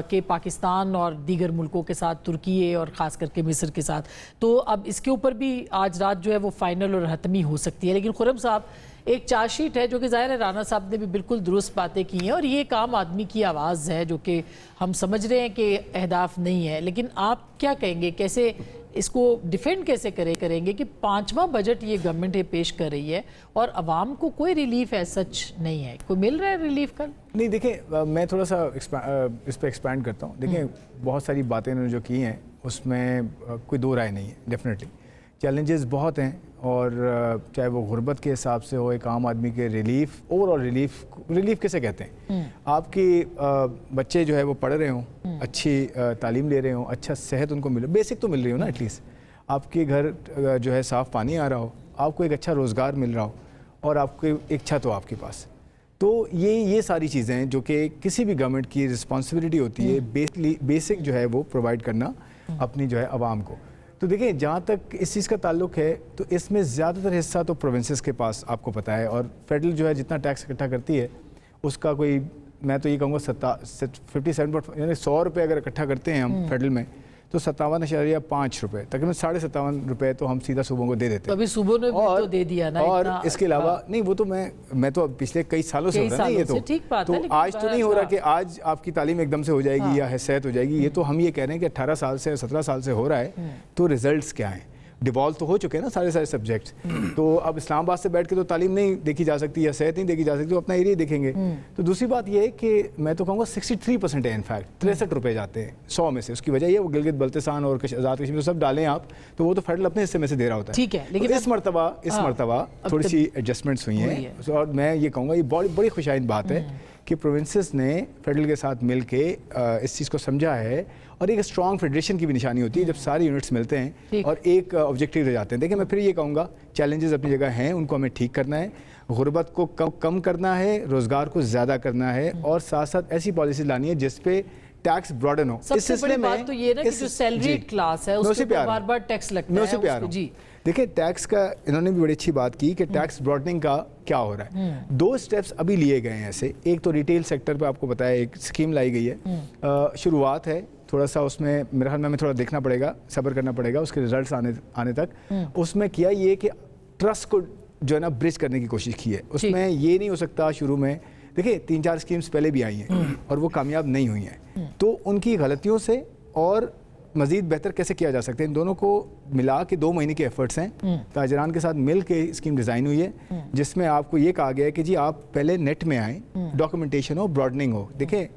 کے پاکستان اور دیگر ملکوں کے ساتھ، ترکی اور خاص کر کے مصر کے ساتھ. تو اب اس کے اوپر بھی آج رات جو ہے وہ فائنل اور حتمی ہو سکتی ہے. لیکن خرم صاحب، ایک چارج شیٹ ہے جو کہ ظاہر ہے رانا صاحب نے بھی بالکل درست باتیں کی ہیں، اور یہ ایک عام آدمی کی آواز ہے جو کہ ہم سمجھ رہے ہیں کہ اہداف نہیں ہے. لیکن آپ کیا کہیں گے، کیسے اس کو ڈیفینڈ کیسے کریں گے کہ 5واں بجٹ یہ گورنمنٹ پیش کر رہی ہے اور عوام کو کوئی ریلیف ہے سچ نہیں ہے؟ کوئی مل رہا ہے ریلیف کا؟ نہیں دیکھیں، میں تھوڑا سا اس پہ ایکسپینڈ کرتا ہوں. دیکھیں بہت ساری باتیں انہوں نے جو کی ہیں اس میں کوئی دو رائے نہیں ہے. ڈیفینیٹلی چیلنجز بہت ہیں، اور چاہے وہ غربت کے حساب سے ہو، ایک عام آدمی کے ریلیف، اوور آل ریلیف کیسے کہتے ہیں؟ آپ کی بچے جو ہے وہ پڑھ رہے ہوں، اچھی تعلیم لے رہے ہوں، اچھا صحت ان کو مل، بیسک تو مل رہی ہو نا ایٹ لیسٹ، آپ کے گھر جو ہے صاف پانی آ رہا ہو، آپ کو ایک اچھا روزگار مل رہا ہو، اور آپ کو ایک چھت ہو آپ کے پاس. تو یہ ساری چیزیں ہیں جو کہ کسی بھی گورنمنٹ کی رسپانسبلٹی ہوتی ہے، بیسک جو ہے وہ پرووائڈ کرنا اپنی جو ہے عوام کو. تو دیکھیں جہاں تک اس چیز کا تعلق ہے تو اس میں زیادہ تر حصہ تو پروونسز کے پاس آپ کو پتہ ہے، اور فیڈرل جو ہے جتنا ٹیکس اکٹھا کرتی ہے اس کا کوئی، میں تو یہ کہوں گا 57 یعنی 100 روپے اگر اکٹھا کرتے ہیں ہم فیڈرل میں، تو 57.5 روپے، تقریباً 57.5 روپے تو ہم سیدھا صوبوں کو دے دیتے ہیں. ابھی صوبوں نے بھی تو دے دیا نا. اور اس کے علاوہ نہیں، وہ تو میں تو پچھلے کئی سالوں سے ہو رہا ہے یہ تو آج تو نہیں ہو رہا کہ آج آپ کی تعلیم ایک دم سے ہو جائے گی یا صحت ہو جائے گی. یہ تو ہم یہ کہہ رہے ہیں کہ 18 سال سے 17 سال سے ہو رہا ہے. تو ریزلٹس کیا ہیں؟ डिवॉल्व तो हो चुके हैं ना सारे सब्जेक्ट्स। तो अब इस्लामाबाद से बैठ के तो तालीम नहीं देखी जा सकती या सेहत नहीं देखी जा सकती, तो अपना एरिया देखेंगे। तो दूसरी बात ये है कि मैं तो कहूँगा 63% है इनफैक्ट, 63 रुपये जाते हैं 100 में से। उसकी वजह ये वो गिलगित बल्तिस्तान और आज़ाद कश्मीर तो सब डालें आप, तो वो तो फेडरल अपने हिस्से में से दे रहा होता है। ठीक है, लेकिन तो इस मरतबा थोड़ी सी एडजस्टमेंट्स हुई हैं, और मैं ये कहूँगा ये बड़ी खुशाइन बात है कि प्रोविंसेस ने फेडरल के साथ मिल के इस चीज़ को समझा है, और एक स्ट्रॉन्ग फेडरेशन की भी निशानी होती है जब सारे यूनिट्स मिलते हैं और एक ऑब्जेक्टिव रह जाते हैं। देखिए मैं फिर ये कहूँगा चैलेंजेस अपनी जगह हैं, उनको हमें ठीक करना है, गुर्बत को कम करना है, रोज़गार को ज़्यादा करना है, और साथ साथ ऐसी पॉलिसी लानी है जिस पे टैक्स ब्रॉडन हो। सबसे बड़ी बात तो ये ना कि जो सैलरीड क्लास है उसको बार-बार टैक्स लगता है। मैं उसे प्यार जी देखिए टैक्स का इन्होंने भी बड़ी अच्छी बात की कि टैक्स ब्रॉडनिंग का क्या हो रहा है। 2 स्टेप्स अभी लिए गए हैं ऐसे। एक तो रिटेल सेक्टर पे आपको बताया एक स्कीम लाई गई है, शुरुआत है, थोड़ा सा उसमें मेरे ख्याल में हमें थोड़ा देखना पड़ेगा, सब्र करना पड़ेगा उसके रिजल्ट्स आने तक। उसमें किया ये कि ट्रस्ट को जो है ना ब्रिज करने की कोशिश की है। उसमें ये नहीं हो सकता शुरू में, देखिए 3-4 स्कीम्स पहले भी आई हैं और वो कामयाब नहीं हुई हैं, तो उनकी गलतियों से और मज़ीद बेहतर कैसे किया जा सकता है, इन दोनों को मिला के 2 महीने के एफर्ट्स हैं। ताजरान के साथ मिल के स्कीम डिज़ाइन हुई है, जिसमें आपको ये कहा गया है कि जी आप पहले नेट में आएँ, डॉक्यूमेंटेशन हो, ब्रॉडनिंग हो। देखिए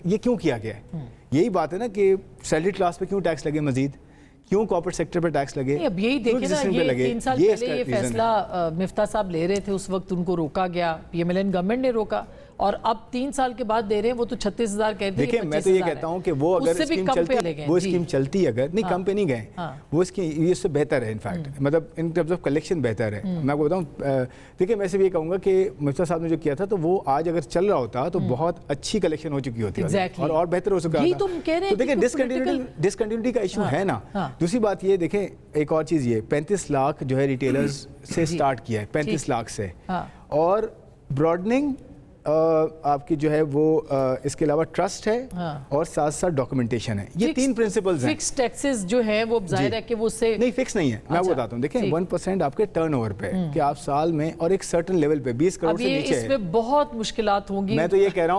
ये क्यों किया गया है, यही बात है ना कि सैलरी क्लास पे क्यों टैक्स लगे, मजीद क्यों कॉर्पोरेट सेक्टर पे टैक्स लगे। अब यही देखे ना, ये 3 साल पहले ये फैसला मिफ्ता साहब ले रहे थे, उस वक्त उनको रोका गया, पीएमएलएन गवर्नमेंट ने रोका, और अब 3 साल के बाद दे रहे हैं। वो तो 36,000 कहते हैं। देखिए मैं तो ये कहता हूँ कि वो अगर स्कीम चलती अगर नहीं, कम पे नहीं गए, वो स्कीम ये उससे बेहतर है इनफैक्ट, मतलब इन टर्म्स ऑफ कलेक्शन बेहतर है। मैं आपको बताऊँ, देखिए मैं से भी ये कहूँगा कि मिफ्ता साहब ने जो किया था तो वो आज अगर चल रहा होता तो बहुत अच्छी कलेक्शन हो चुकी होती है और बेहतर हो सका। तो देखिए डिसकंटिन्यूटी का इशू है ना। दूसरी बात ये देखें, एक और चीज़ ये 35 लाख जो है रिटेलर्स से स्टार्ट किया है, 35 लाख से, और ब्रॉडनिंग आपकी जो है वो इसके अलावा ट्रस्ट है और साथ साथ डॉक्यूमेंटेशन है। ये 3 प्रिंसिपल्स हैं। फिक्स टैक्सेस जो है वो जाहिर है कि वो उससे नहीं फिक्स नहीं है। मैं आपको बताता हूँ, देखिए 1% आपके टर्नओवर पे कि आप साल में और एक सर्टेन लेवल पे 20 करोड़ से नीचे है। इसमें बहुत मुश्किलात होंगी। मैं तो ये कह रहा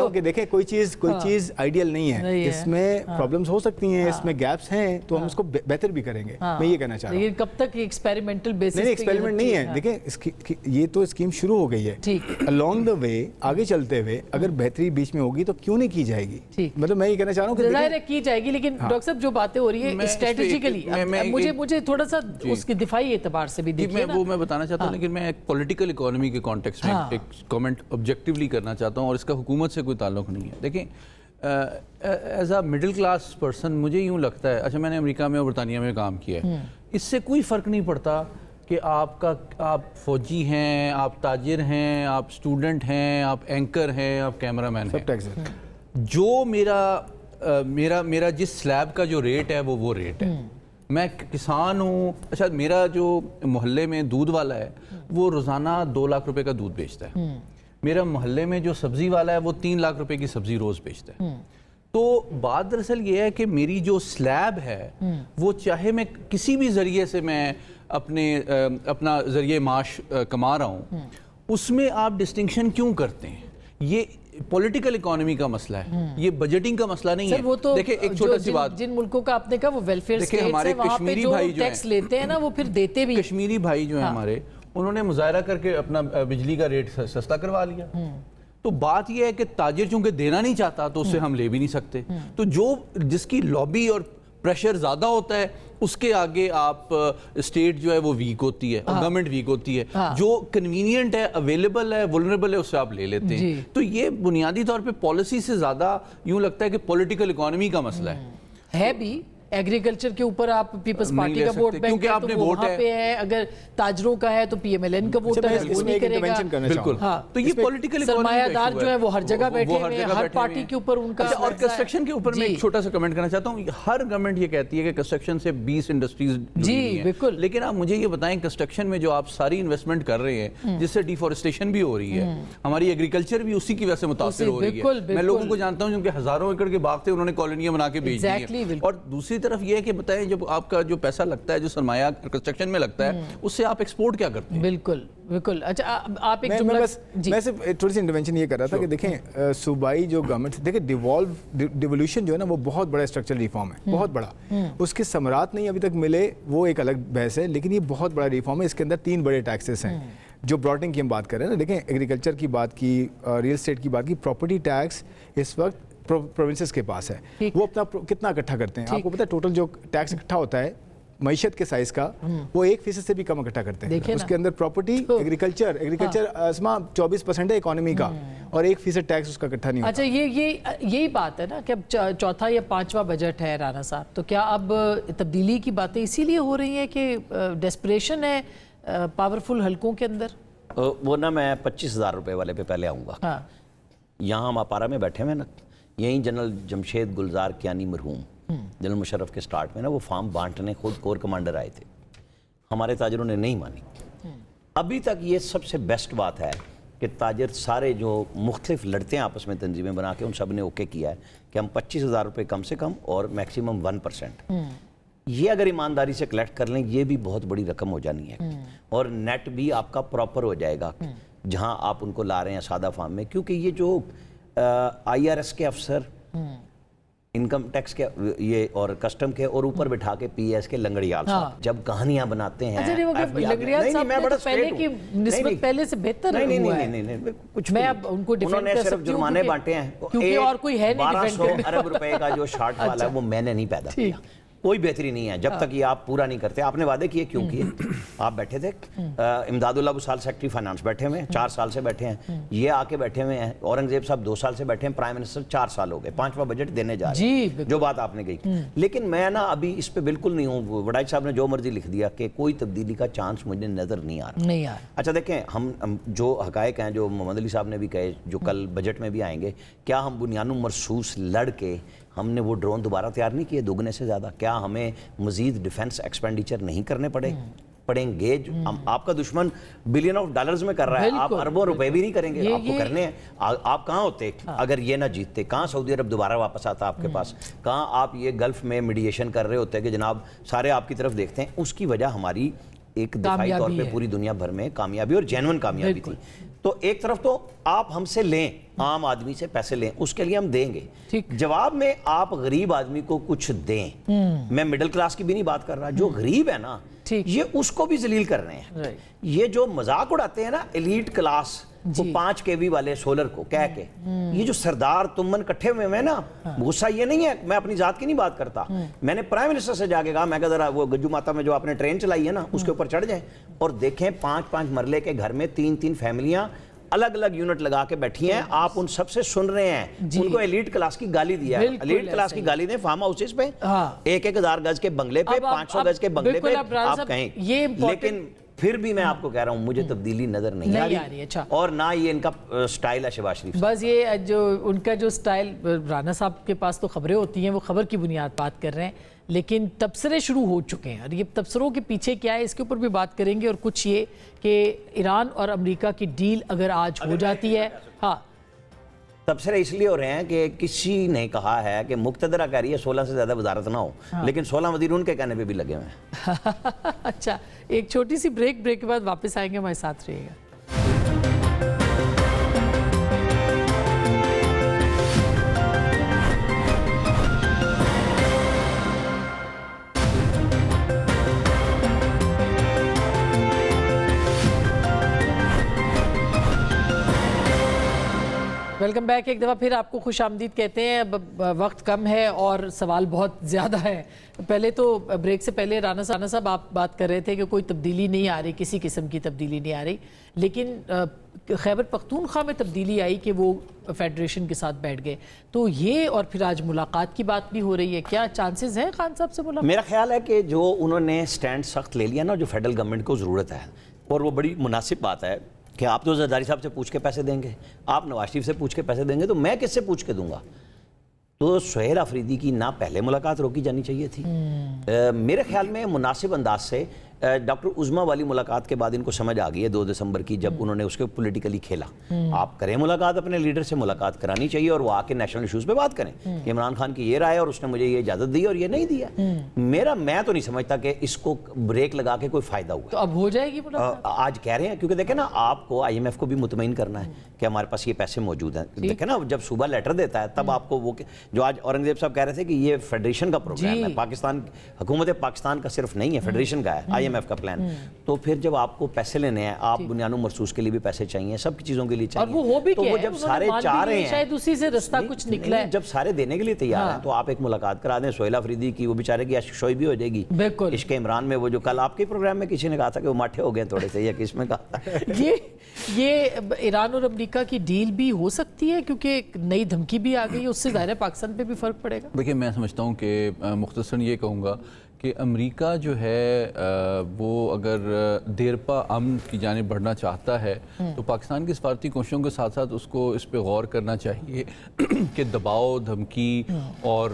हूँ कि देखिए कोई चीज आइडियल नहीं है, इसमें प्रॉब्लम्स हो सकती हैं, इसमें गैप्स हैं, तो हम उसको बेहतर भी करेंगे। मैं ये कहना चाह रहा हूँ। लेकिन कब तक एक्सपेरिमेंटल बेसिस पे? एक्सपेरिमेंट नहीं है। देखिए ये तो स्कीम शुरू हो गई है, अलोंग द वे आगे चलते हुए अगर बेहतरी बीच में होगी तो क्यों नहीं की जाएगी। मतलब मैं ये कहना चाह रहा हूँ कि जाहिर है की जाएगी, लेकिन डॉक्टर साहब जो बातें हो रही है स्ट्रेटेजिकली, मुझे थोड़ा सा उसके दिफाई एतबार से भी देखिए ना, वो मैं बताना चाहता हूँ। लेकिन मैं एक पॉलिटिकल इकोनॉमी के कॉन्टेक्स्ट में एक कमेंट ऑब्जेक्टिवली करना चाहता हूँ, और इसका हुकूमत से कोई ताल्लुक नहीं है। देखिए as a middle class person मुझे यूँ लगता है, अच्छा मैंने अमेरिका में और बरतानिया में काम किया है, इससे कोई फ़र्क नहीं पड़ता कि आप फौजी हैं, आप ताजिर हैं, आप स्टूडेंट हैं, आप एंकर हैं, आप कैमरामैन हैं। जो मेरा जिस स्लैब का जो रेट है वो रेट है। मैं किसान हूँ, अच्छा मेरा जो मोहल्ले में दूध वाला है वो रोज़ाना 2 लाख रुपए का दूध बेचता है। मेरा मोहल्ले में जो सब्ज़ी वाला है वो 3 लाख रुपए की सब्ज़ी रोज़ बेचता है। तो बात दरअसल ये है कि मेरी जो स्लैब है वो चाहे मैं किसी भी ज़रिए से मैं अपना ज़रिए माश कमा रहा हूँ, उसमें आप डिस्टिंक्शन क्यों करते हैं? ये पॉलिटिकल इकोनॉमी का मसला है, ये बजटिंग का मसला नहीं है। वो तो देखिए एक छोटा सी बात, जिन मुल्कों का आपने कहा वो वेलफेयर स्टेट्स हमारे कश्मीरी भाई जो टैक्स लेते हैं ना, वो फिर देते भी। कश्मीरी भाई जो है हमारे, उन्होंने मुजाहरा करके अपना बिजली का रेट सस्ता करवा लिया। तो बात यह है कि ताजिर चूंकि देना नहीं चाहता तो उससे हम ले भी नहीं सकते। तो जिसकी लॉबी और प्रेशर ज़्यादा होता है उसके आगे आप स्टेट जो है वो वीक होती है और गवर्नमेंट वीक होती है। जो कन्वीनियंट है, अवेलेबल है, वुलनरेबल है, उससे आप ले लेते हैं। तो ये बुनियादी तौर पे पॉलिसी से ज़्यादा यूँ लगता है कि पॉलिटिकल इकोनॉमी का मसला है भी। एग्रीकल्चर के ऊपर आप पीपल्स पार्टी का वोट बैंक क्योंकि आपने वोट पे है, अगर ताजरों का है तो पीएमएलएन का वोट है, वो नहीं करेगा। बिल्कुल। तो ये पॉलिटिकल सरमायादार जो है वो हर जगह बैठे हुए हैं, हर पार्टी के ऊपर उनका। और कंस्ट्रक्शन के ऊपर मैं एक छोटा सा कमेंट करना चाहता हूँ। हर गवर्नमेंट ये कहती है कि कंस्ट्रक्शन से 20 इंडस्ट्रीज जी बिल्कुल, लेकिन आप मुझे ये बताएं कंस्ट्रक्शन में जो आप सारी इन्वेस्टमेंट कर रहे हैं जिससे डिफॉरेस्टेशन भी हो रही है, हमारी एग्रीकल्चर भी उसी की वजह से मुतासिर हो रही है। मैं लोगों को जानता हूँ जिनके हजारों एकड़ के बाग थे, उन्होंने कॉलोनियां बना के भेज दी। और दूसरी طرف یہ ہے کہ بتائیں جب آپ کا جو پیسہ لگتا ہے, جو سرمایہ کنسٹرکشن میں لگتا ہے, اس سے آپ ایکسپورٹ کیا کرتے ہیں؟ بالکل بالکل. اچھا آپ ایک میں صرف تھوڑی سی انٹرونشن یہ کر رہا تھا کہ دیکھیں صوبائی جو گورنمنٹ, دیکھیں ڈیوولوشن جو ہے نا وہ بہت بڑا اسٹرکچرل ریفارم ہے, بہت بڑا. اس کے ثمرات نہیں ابھی تک ملے, وہ ایک الگ بحث ہے, لیکن یہ بہت بڑا ریفارم ہے. اس کے اندر 3 بڑے ٹیکسز ہیں جو براڈنگ کی ہم بات کر رہے ہیں نا. دیکھیں ایگریکلچر کی بات کی, ریل اسٹیٹ کی بات کی, پراپرٹی ٹیکس اس وقت پروونسز کے پاس ہے. وہ اپنا کتنا اکٹھا کرتے ہیں آپ کو پتہ ہے؟ ٹوٹل جو ٹیکس اکٹھا ہوتا ہے معیشت کے سائز کا, وہ 1% سے بھی کم اکٹھا کرتے ہیں. اس کے اندر پراپرٹی, ایگریکلچر اسما 24% ہے اکانومی کا, اور 1% ٹیکس اس کا اکٹھا نہیں ہوتا. اچھا یہی بات ہے نا کہ اب چوتھا یا 5واں بجٹ ہے رانا صاحب, تو کیا اب تبدیلی کی باتیں اسی لیے ہو رہی ہیں کہ ڈیسپریشن ہے پاورفل حلقوں کے اندر؟ وہ نا میں 25,000 روپے والے پہ پہلے آؤں گا. یہاں ہم اپارا میں بیٹھے ہوئے نا, یہیں جنرل جمشید گلزار کیانی مرحوم جنرل مشرف کے سٹارٹ میں نا وہ فارم بانٹنے خود کور کمانڈر آئے تھے, ہمارے تاجروں نے نہیں مانی. ابھی تک یہ سب سے بیسٹ بات ہے کہ تاجر سارے جو مختلف لڑتے ہیں آپس میں تنظیمیں بنا کے, ان سب نے اوکے کیا ہے کہ ہم 25,000 روپے کم سے کم اور میکسیمم 1%. یہ اگر ایمانداری سے کلیکٹ کر لیں یہ بھی بہت بڑی رقم ہو جانی ہے, اور نیٹ بھی آپ کا پراپر ہو جائے گا جہاں آپ ان کو لا رہے ہیں سادہ فارم میں. کیونکہ یہ جو IRS کے افسر, انکم ٹیکس کے یہ اور کسٹم کے, اور اوپر بٹھا کے PS کے لنگڑیال صاحب جب کہانیاں بناتے ہیں, لنگڑیال صاحب نے پہلے کی نسبت پہلے سے بہتر ہوا ہے. نہیں کچھ میں اب ان کو انہوں نے صرف جرمانے بانٹے ہیں, کیونکہ اور کوئی ہے نہیں 1200 ارب روپے کا جو شارٹ والا ہے وہ میں نے نہیں پیدا کیا. کوئی بہتری نہیں ہے جب تک یہ آپ پورا نہیں کرتے. آپ نے وعدے کیے, کیوں کیے؟ آپ بیٹھے تھے, امداد اللہ بسال سیکٹری فائنانس بیٹھے ہوئے ہیں, 4 سال سے بیٹھے ہیں, یہ آ کے بیٹھے ہوئے ہیں, اورنگزیب صاحب 2 سال سے بیٹھے ہیں, پرائم منسٹر 4 سال ہو گئے, 5واں بجٹ دینے جا رہے ہیں, جو بات آپ نے کہی. لیکن میں نا ابھی اس پہ بالکل نہیں ہوں. وڈائچ صاحب نے جو مرضی لکھ دیا کہ کوئی تبدیلی کا چانس مجھے نظر نہیں آ رہا. اچھا دیکھیں, ہم جو حقائق ہیں جو محمد علی صاحب نے بھی کہے, جو کل بجٹ میں بھی آئیں گے, کیا ہم بنیاد مرصوص لڑ کے ہم نے وہ ڈرون دوبارہ تیار نہیں کیے 2 گنے سے زیادہ؟ کیا ہمیں مزید ڈیفنس ایکسپینڈیچر نہیں کرنے پڑیں گے؟ آپ کا دشمن بلین آف ڈالرز میں کر رہا ہے, آپ اربوں روپے بھی نہیں کریں گے, آپ کو کرنے ہیں. آپ کہاں ہوتے اگر یہ نہ جیتتے؟ کہاں سعودی عرب دوبارہ واپس آتا آپ کے پاس؟ کہاں آپ یہ گلف میں میڈیشن کر رہے ہوتے کہ جناب سارے آپ کی طرف دیکھتے ہیں؟ اس کی وجہ ہماری ایک دفاعی طور پہ پوری دنیا بھر میں کامیابی اور جینون کامیابی تھی. تو ایک طرف تو آپ ہم سے لیں, عام آدمی سے پیسے لیں, اس کے لیے ہم دیں گے, جواب میں آپ غریب آدمی کو کچھ دیں. میں مڈل کلاس کی بھی نہیں بات کر رہا, جو غریب ہے نا یہ اس کو بھی ذلیل کر رہے ہیں. یہ جو مذاق اڑاتے ہیں نا ایلیٹ کلاس, وہ 5 kV والے سولر کو کہہ کے, یہ جو سردار تمن کٹھے ہوئے ہیں نا, غصہ یہ نہیں ہے, میں اپنی ذات کی نہیں بات کرتا, میں نے پرائم منسٹر سے جا کے کہا, میں کہا ذرا وہ گجو ماتا میں جو آپ نے ٹرین چلائی ہے نا اس کے اوپر چڑھ جائیں اور دیکھیں 5 مرلے کے گھر میں 3 فیملیاں الگ الگ یونٹ لگا کے بیٹھی ہیں, آپ ان سب سے سن رہے ہیں, ان کو ایلیٹ کلاس کی گالی دیا ہے. ایلیٹ کلاس کی گالی دیں فارم ہاؤسز پہ, 1,000 گز کے بنگلے پہ, 500 گز کے بنگلے پہ آپ کہیں. لیکن پھر بھی میں آپ کو کہہ رہا ہوں مجھے تبدیلی نظر نہیں آ رہی, اور نہ یہ ان کا سٹائل ہے شہباز شریف. بس یہ جو ان کا جو سٹائل, رانا صاحب کے پاس تو خبریں ہوتی ہیں, وہ خبر کی بنیاد بات کر رہے ہیں, لیکن تبصرے شروع ہو چکے ہیں, اور یہ تبصروں کے پیچھے کیا ہے اس کے اوپر بھی بات کریں گے. اور کچھ یہ کہ ایران اور امریکہ کی ڈیل اگر آج ہو جاتی ہے, ہاں تبصرے اس لیے ہو رہے ہیں کہ کسی نے کہا ہے کہ مقتدرہ کہہ رہی ہے 16 سے زیادہ وزارت نہ ہو, لیکن 16 وزیر ان کے کہنے پہ بھی لگے ہوئے ہیں. اچھا, ایک چھوٹی سی بریک کے بعد واپس آئیں گے, ہمارے ساتھ رہیے گا. Welcome back. ایک دفعہ پھر آپ کو خوش آمدید کہتے ہیں. وقت کم ہے اور سوال بہت زیادہ ہے. پہلے تو بریک سے پہلے رانا صاحب آپ بات کر رہے تھے کہ کوئی تبدیلی نہیں آ رہی, کسی قسم کی تبدیلی نہیں آ رہی, لیکن خیبر پختونخوا میں تبدیلی آئی کہ وہ فیڈریشن کے ساتھ بیٹھ گئے. تو یہ, اور پھر آج ملاقات کی بات بھی ہو رہی ہے, کیا چانسز ہیں خان صاحب سے ملاقات؟ میرا خیال ہے کہ جو انہوں نے سٹینڈ سخت لے لیا نا, جو فیڈرل گورنمنٹ کو ضرورت ہے, اور وہ بڑی مناسب بات ہے کہ آپ تو زرداری صاحب سے پوچھ کے پیسے دیں گے, آپ نواز شریف سے پوچھ کے پیسے دیں گے, تو میں کس سے پوچھ کے دوں گا؟ تو سہیل آفریدی کی نہ پہلے ملاقات روکی جانی چاہیے تھی. میرے خیال میں مناسب انداز سے ڈاکٹر عظما والی ملاقات کے بعد ان کو سمجھ آ گئی ہے 2 دسمبر کی، جب انہوں نے اس کے پولیٹیکلی کھیلا. آپ کریں ملاقات، اپنے لیڈر سے ملاقات کرانی چاہیے اور وہ آ کے نیشنل ایشوز پہ بات کریں کہ عمران خان کی یہ رائے اور اس نے مجھے یہ اجازت دی اور یہ نہیں دیا. میں تو نہیں سمجھتا کہ اس کو بریک لگا کے کوئی فائدہ ہوا. تو اب ہو جائے گی ملاقات؟ آج کہہ رہے ہیں کیونکہ دیکھیں نا، آپ کو IMF کو بھی مطمئن کرنا ہے کہ ہمارے پاس یہ پیسے موجود ہیں. دیکھیں نا، جب صوبہ لیٹر دیتا ہے تب آپ کو وہ جو آج اورنگزیب صاحب کہہ رہے تھے کہ یہ فیڈریشن کا پروگرام ہے، پاکستان حکومت پاکستان کا صرف نہیں ہے، فیڈریشن کا ہے IMF کا پلان. تو پھر جب آپ کو پیسے لینے ہیں، آپ بنیاد و مرصوص کے لیے بھی پیسے چاہیے، سب کی چیزوں کے لیے چاہیے. اور وہ بھی تو وہ جب سارے چاہ رہے ہیں، شاید اسی سے رستہ کچھ نکلا ہے، جب سارے دینے کے لیے تیار ہیں تو آپ ایک ملاقات کرا دیں. سہیل آفریدی کی وہ بیچارے کی عشق شوئی بھی ہو جائے گی. بالکل. عشق عمران میں وہ جو کل آپ کے پروگرام میں کسی نے کہا تھا کہ وہ ماٹھے ہو گئے تھوڑے سے، یا کس میں کہا تھا. یہ ایران اور امریکہ کی ڈیل بھی ہو سکتی ہے کیونکہ ایک نئی دھمکی بھی آ گئی ہے، اس سے ظاہر ہے پاکستان پہ بھی فرق پڑے گا. دیکھیں، میں سمجھتا ہوں کہ مختصراً یہ کہوں گا کہ امریکہ جو ہے وہ اگر دیرپا امن کی جانب بڑھنا چاہتا ہے تو پاکستان کی سفارتی کوششوں کے ساتھ ساتھ اس کو اس پہ غور کرنا چاہیے کہ دباؤ، دھمکی اور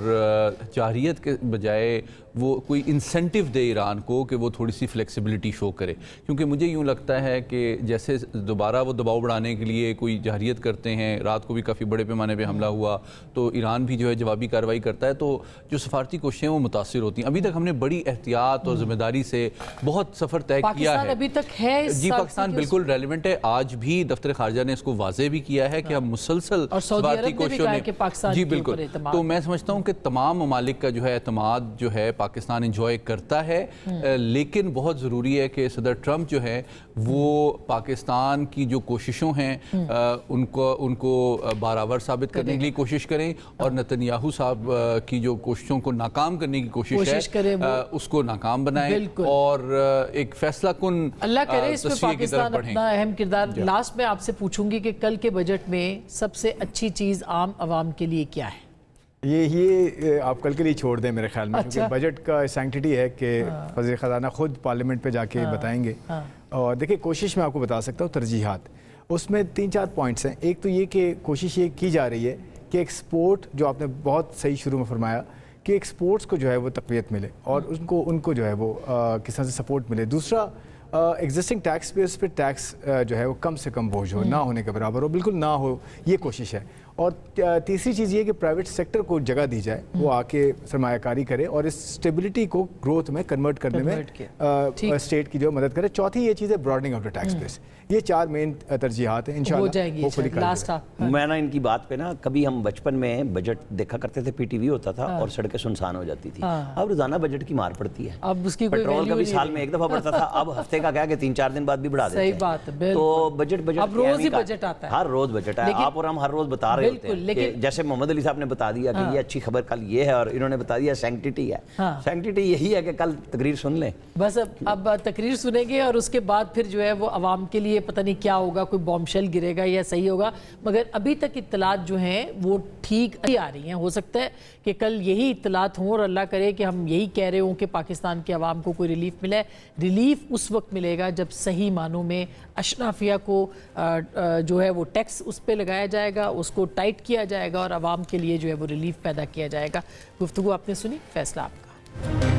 جارحیت کے بجائے وہ کوئی انسینٹیو دے ایران کو کہ وہ تھوڑی سی فلیکسیبلٹی شو کرے. کیونکہ مجھے یوں لگتا ہے کہ جیسے دوبارہ وہ دباؤ بڑھانے کے لیے کوئی جارحیت کرتے ہیں، رات کو بھی کافی بڑے پیمانے پہ حملہ ہوا تو ایران بھی جو ہے جوابی کارروائی کرتا ہے، تو جو سفارتی کوششیں وہ متاثر ہوتی ہیں. ابھی تک ہم نے بڑی احتیاط اور ذمہ داری سے بہت سفر طے کیا ہے. ابھی تک ہے جی، پاکستان بالکل ریلیونٹ ہے. آج بھی دفتر خارجہ نے اس کو واضح بھی کیا ہے کہ ہم مسلسل سفارتی کوششوں میں، جی بالکل. تو میں سمجھتا ہوں کہ تمام ممالک کا جو ہے اعتماد جو ہے پاکستان انجوائے کرتا ہے، لیکن بہت ضروری ہے کہ صدر ٹرمپ جو ہے وہ پاکستان کی جو کوششوں ہیں ان کو بارآور ثابت کرنے کے لیے کوشش کریں، اور نتنیاہو صاحب کی جو کوششوں کو ناکام کرنے کی کوشش ہے اس کو ناکام بنائیں اور ایک فیصلہ کن اللہ کرے اس میں پاکستان اپنا اہم کردار. لاسٹ میں آپ سے پوچھوں گی کہ کل کے بجٹ میں سب سے اچھی چیز عام عوام کے لیے کیا ہے؟ یہ آپ کل کے لیے چھوڑ دیں میرے خیال میں، کیونکہ بجٹ کا سینکٹیٹی ہے کہ وزیر خزانہ خود پارلیمنٹ پہ جا کے بتائیں گے. اور دیکھیں، کوشش میں آپ کو بتا سکتا ہوں، ترجیحات اس میں 3-4 پوائنٹس ہیں. ایک تو یہ کہ کوشش یہ کی جا رہی ہے کہ ایکسپورٹ، جو آپ نے بہت صحیح شروع میں فرمایا کہ ایکسپورٹس کو جو ہے وہ تقویت ملے اور ان کو جو ہے وہ کس طرح سے سپورٹ ملے. دوسرا، ایگزسٹنگ ٹیکس پیئرس پہ ٹیکس جو ہے وہ کم سے کم بوجھ ہو، نہ ہونے کے برابر ہو، بالکل نہ ہو، یہ کوشش ہے. اور تیسری چیز یہ کہ پرائیویٹ سیکٹر کو جگہ دی جائے، وہ آ کے سرمایہ کاری کرے اور اس اسٹیبلٹی کو گروتھ میں کنورٹ کرنے میں اسٹیٹ کی جو مدد کرے. چوتھی یہ چیز ہے براڈنگ آف دا ٹیکس بیس. یہ 4 مین ترجیحات ہیں، انشاءاللہ. میں نا ان کی بات پہ نا، کبھی ہم بچپن میں بجٹ دیکھا کرتے تھے، PTV ہوتا تھا اور سڑکیں سنسان ہو جاتی تھی. اب روزانہ بجٹ کی مار پڑتی ہے. اب اس کی پیٹرول کا بھی سال میں 1 دفعہ بڑھتا تھا، اب ہفتے کا کیا کہ 3-4 دن بعد بھی بڑھا دیتے ہیں. صحیح بات ہے. تو بجٹ اب روز ہی بجٹ آتا ہے، ہر روز بجٹ ہے. آپ اور ہم ہر روز بتا رہے ہوتے ہیں کہ جیسے محمد علی صاحب نے بتا دیا کہ یہ اچھی خبر کل یہ ہے، اور انہوں نے بتا دیا سینکٹیٹی ہے. سینکٹیٹی یہی ہے کہ کل تقریر سن لیں. بس اب تقریر سنیں گے اور اس کے بعد پھر جو ہے وہ عوام کے لیے پتہ نہیں کیا ہوگا، کوئی بام شیل گرے گا یا صحیح ہوگا. مگر ابھی تک اطلاعات جو ہیں وہ ٹھیک آ رہی ہیں. ہو سکتا ہے کہ کل یہی اطلاعات ہوں اور اللہ کرے کہ ہم یہی کہہ رہے ہوں کہ پاکستان کے عوام کو کوئی ریلیف ملے. ریلیف اس وقت ملے گا جب صحیح معنوں میں اشرافیہ کو جو ہے وہ ٹیکس اس پہ لگایا جائے گا، اس کو ٹائٹ کیا جائے گا اور عوام کے لیے جو ہے وہ ریلیف پیدا کیا جائے گا. گفتگو آپ نے سنی، فیصلہ آپ کا.